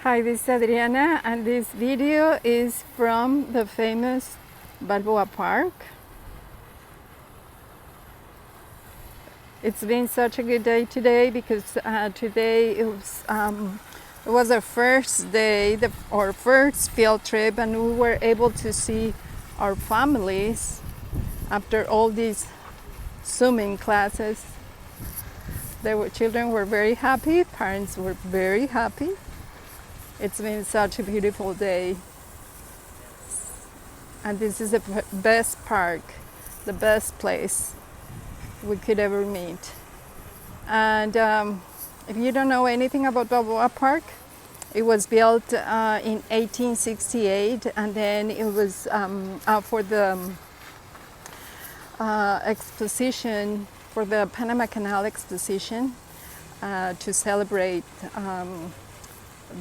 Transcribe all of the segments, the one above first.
Hi, this is Adriana, and this video is from the famous Balboa Park. It's been such a good day today because today it was our first day, our first field trip, and we were able to see our families after all these swimming classes. Children were very happy, parents were very happy. It's been such a beautiful day, and this is the best park, the best place we could ever meet. And if you don't know anything about Balboa Park, it was built in 1868, and then it was for the exposition, for the Panama Canal Exposition, to celebrate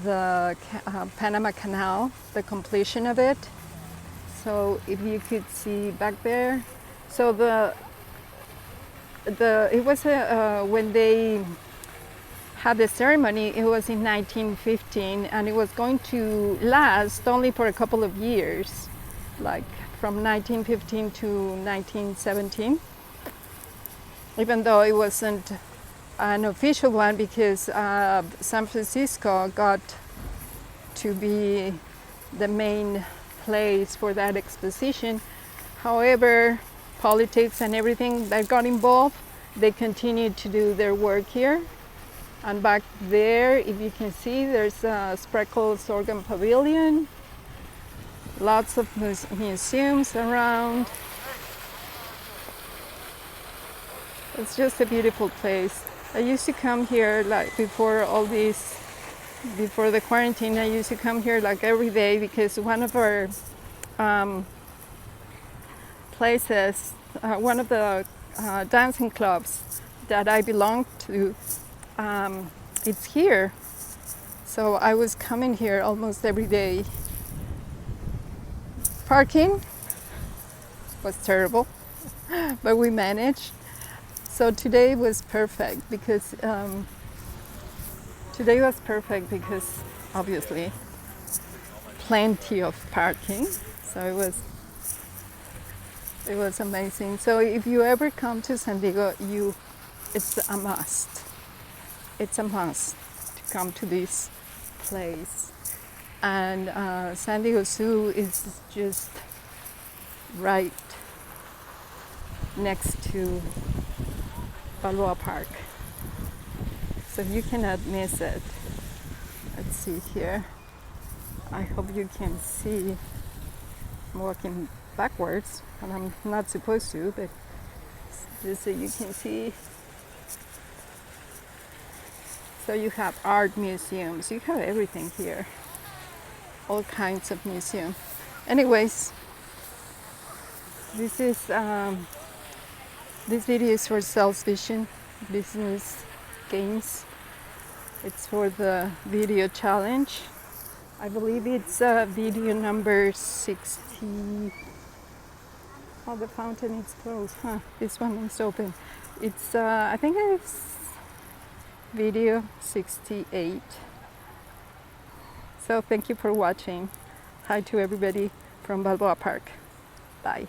the Panama Canal, the completion of it. So if you could see back there, so it was when they had the ceremony, it was in 1915, and it was going to last only for a couple of years, like from 1915 to 1917, even though it wasn't an official one, because San Francisco got to be the main place for that exposition. However, politics and everything that got involved, they continued to do their work here. And back there, if you can see, there's a Spreckles Organ Pavilion, lots of museums around. It's just a beautiful place. I used to come here like before the quarantine. I used to come here like every day, because one of our places, one of the dancing clubs that I belong to, it's here. So I was coming here almost every day. Parking was terrible, but we managed. So today was perfect because obviously plenty of parking. So it was amazing. So if you ever come to San Diego, it's a must. It's a must to come to this place. And San Diego Zoo is just right next to Balboa Park, so you cannot miss it. Let's see here. I hope you can see. I'm walking backwards, and I'm not supposed to, but just so you can see. So you have art museums, you have everything here, all kinds of museums. Anyways, this video is for SalesVision Business Games. It's for the video challenge. I believe it's video number 60. Oh, the fountain is closed. This one is open. It's I think it's video 68. So thank you for watching. Hi to everybody from Balboa Park. Bye.